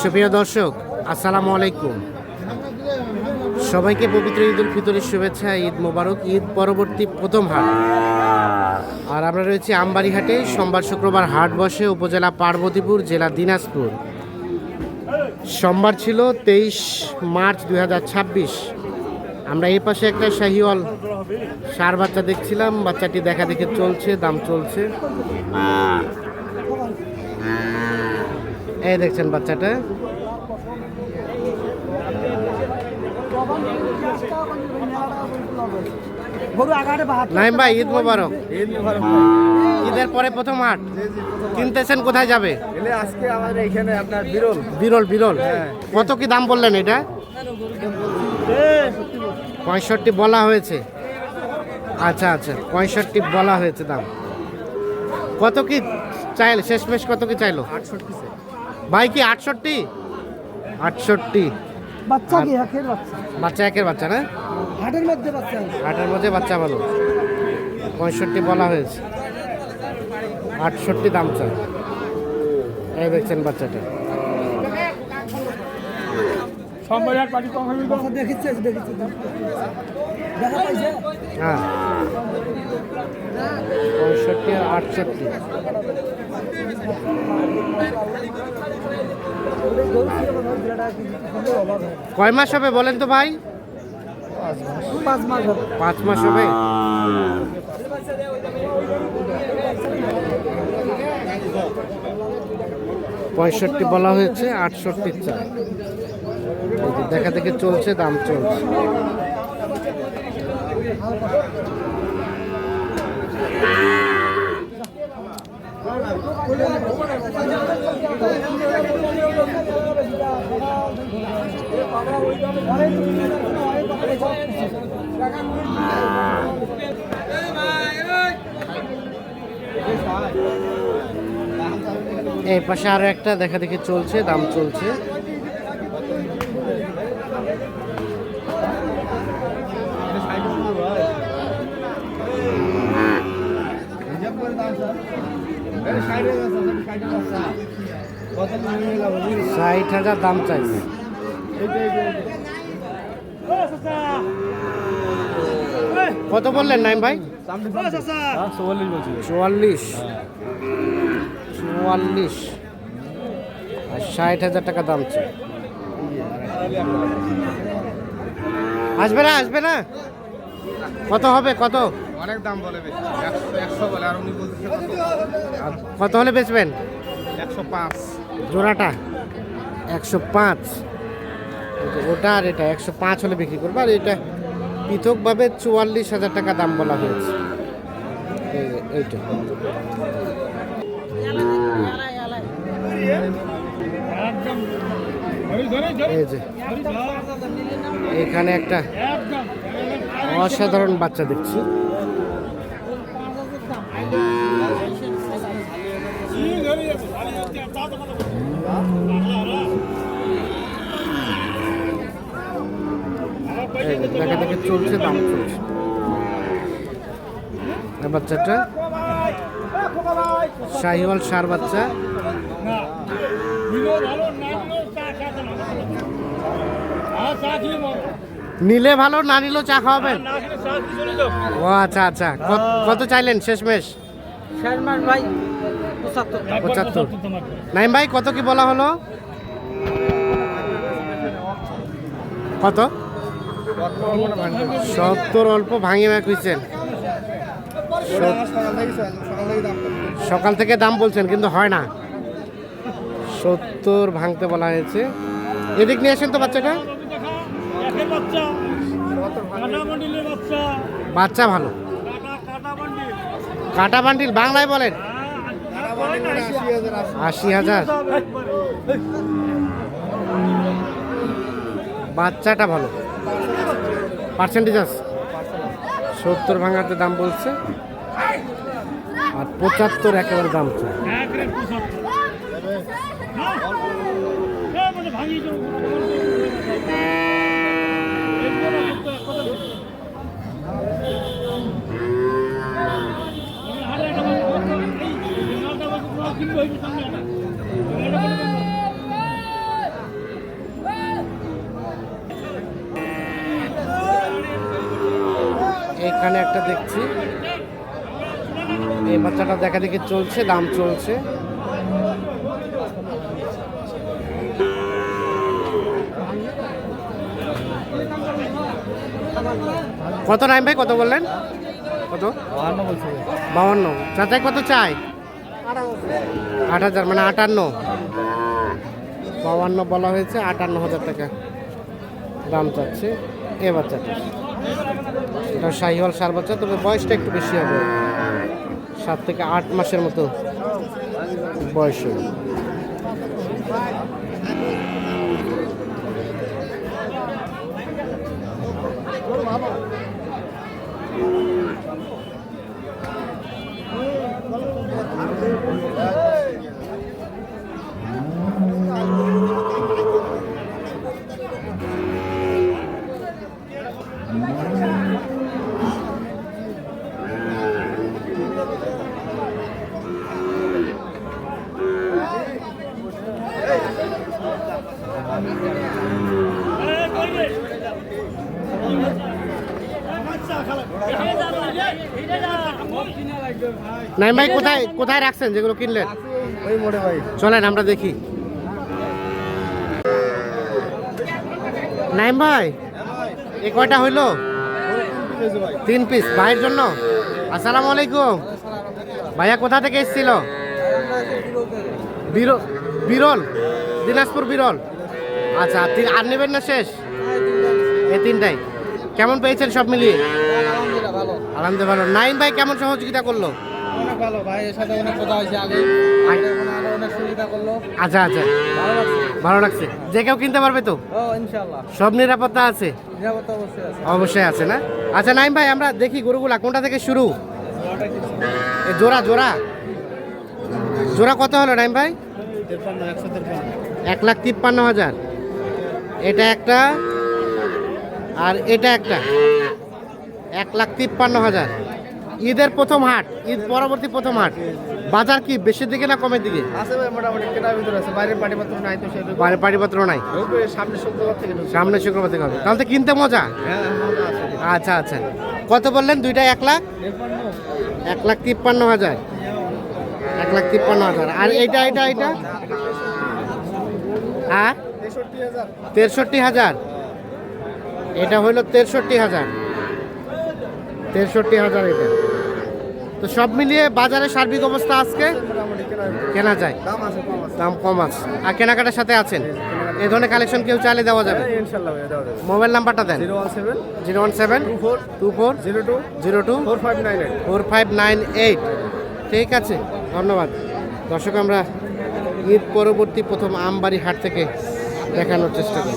সুপ্রিয় দর্শক, আসসালামু আলাইকুম। সবাইকে পবিত্র ঈদ উল ফিতরের শুভেচ্ছা। ঈদ মোবারক। ঈদ পরবর্তী প্রথম হাট। আর আমরা রয়েছি আমবাড়ি হাটে। সোমবার শুক্রবার হাট বসে উপজেলা পার্বতীপুর, জেলা দিনাজপুর। সোমবার ছিল 23 মার্চ 2026। আমরা এই পাশে একটা শাহিওয়াল ষাঁড় বাচ্চা দেখছিলাম। বাচ্চাটি দেখা দেখে চলছে, দাম চলছে। এই দেখছেন বাচ্চাটা। নাইম ভাই, ঈদ মোবারক। ঈদের পরে প্রথম হাট কিনতেছেন, কোথায় যাবে? আজকে আমাদের এখানে আপনার বিরল বিরল বিরল। কত কি দাম বললেন এটা? 65 বলা হয়েছে। আচ্ছা আচ্ছা, 65 বলা হয়েছে দাম। কত কি চাইল শেষমেশ? কত কি চাইলো? 68 ভাই কি 68? 68 বাচ্চা কি একের বাচ্চা? বাচ্চা একের বাচ্চা না? হাটের মধ্যে বাচ্চা, হাটের মধ্যে বাচ্চা ভালো। 65 বলা হয়েছে, 68 দাম চাই। এই দেখছেন বাচ্চাটা। হ্যাঁ, 65 আর 68। কয় মাস হবে বলেন তো ভাই? 5 মাস হবে। 5 মাস হবে। পঁয়ষট্টি বলা হয়েছে, 68 চাই। দেখা দেখে চলছে, দাম চলছে। এই পাশে আরো একটা দেখা দেখি চলছে, দাম চলছে। $60,000 দাম চাইছে। কত বললেন নাইম ভাই? 44 আর 60,000 টাকা দাম চাই। আসবে না, আসবে না? কত হবে? কত? অনেক দাম বলে, 100 বলে, আর উনি বলতেছে কত হলে বেচবেন? 105 জোড়াটা 105। ওটা আর এটা 105 হলে বিক্রি করবো। আর এটা পৃথকভাবে 44,000 টাকা দাম বলা হয়েছে। এইটা এই যে এখানে একটা অসাধারণ বাচ্চা দেখছি। দেখা দেখে চলছে, দাম চলছে। বাচ্চাটা শাহিওয়াল ষাঁড় বাচ্চা। নিলে ভালো, না নিলেও চা খাওয়াবেন? ও আচ্ছা আচ্ছা। কত চাইলেন শেষমেশ? 75। নাইম ভাই, কত কি বলা হলো? কত? 70 অল্প ভাঙিয়ে কইছেন। সকাল থেকে দাম বলছেন কিন্তু হয় না। 70 ভাঙতে বলা হয়েছে। এদিক নিয়ে আসেন তো বাচ্চাটা। বাচ্চা ভালো। কাটা বান্ডিল বাংলায় বলেন? 80,000। বাচ্চাটা ভালো, পার্সেন্টেজ আছে। 70 ভাঙাতে দাম বলছে, আর 75 একেবারে দাম চাই। এখানে একটা দেখছি, এই বাচ্চাটা দেখা দেখি চলছে, দাম চলছে। কত নাইম ভাই, কত বললেন? কত? 52। চাচাই কত চাই? 8,000, মানে 58। 52 বলা হয়েছে, 58,000 টাকা দাম চাচ্ছে এ বাচ্চাটা। এটা শাহিওয়াল সার বাচ্চা, তবে বয়সটা একটু বেশি হবে, 7 থেকে 8 মাসের মতো বয়স হবে। নাইম ভাই, কোথায় কোথায় রাখছেন যেগুলো কিনলেন? ওই মোড়ে ভাই। চলেন আমরা দেখি। নাইম ভাই, এ কয়টা হইলো? 3 পিস ভাইয়ের জন্য। আসসালামু আলাইকুম ভাইয়া, কোথা থেকে এসেছিল? বিরল, দিনাজপুর বিরল। আচ্ছা, আর নেবেন না শেষ? এই 3টাই কেমন পেয়েছেন সব মিলিয়ে? আলহামদুলিল্লাহ ভালো। নাইম ভাই কেমন সহযোগিতা করলো? অনেক ভালো ভাই, এর সাথে অনেক কথা হয়েছে আগে, আরো অনেক সুবিধা করলো। আচ্ছা আচ্ছা, ভালো লাগছে। ভালো লাগছে। যে কেউ কিনতে পারবে তো? ও ইনশাআল্লাহ, সব নিরাপত্তা আছে? নিরাপত্তা অবশ্যই আছে। অবশ্যই আছে না? আচ্ছা নাইম ভাই, আমরা দেখি গরুগুলা কোনটা থেকে শুরু? এ জোড়া জোড়া জোড়া কত হলো নাইম ভাই? 1,53,000। এটা একটা আর এটা একটা, 1,53,000। ঈদের প্রথম হাট, ঈদ পরবর্তী প্রথম হাট। বাজার কি বেশির দিকে না কমের দিকে? আছে ভাই, মোটামুটি কেনার ভিতরে আছে, বাইরের পাটিপত্র নাই তো সেটা। বাইরে পাটিপত্র নাই, সামনে শুক্রবার থেকে ঢুকবে। সামনে শুক্রবার থেকে হবে, তাহলে তো কিনতে মজা। হ্যাঁ মজা আছে। আচ্ছা আচ্ছা, কত বললেন দুইটা? 1,53,000। 1,53,000। আর এইটা এইটা এইটা? হ্যাঁ, 63,000। এটা হইলো 63,000। 63,000 এটা। তো সব মিলিয়ে বাজারে সার্বিক অবস্থা আজকে মোটামুটি কেনা যায়, দাম আছে, কম আছে। দাম কম আছে, আর কেনাকাটার সাথে আছেন। এই ধরনের কালেকশন কেউ চাইলে দেওয়া যাবে। ইনশাআল্লাহ ভাই, দেওয়া যাবে। মোবাইল নাম্বারটা দেন। 017 017 24 02 02 4598। 4598। ঠিক আছে, ধন্যবাদ। দর্শক, আমরা ঈদ পরবর্তী প্রথম আমবাড়ি হাট থেকে দেখানোর চেষ্টা করি।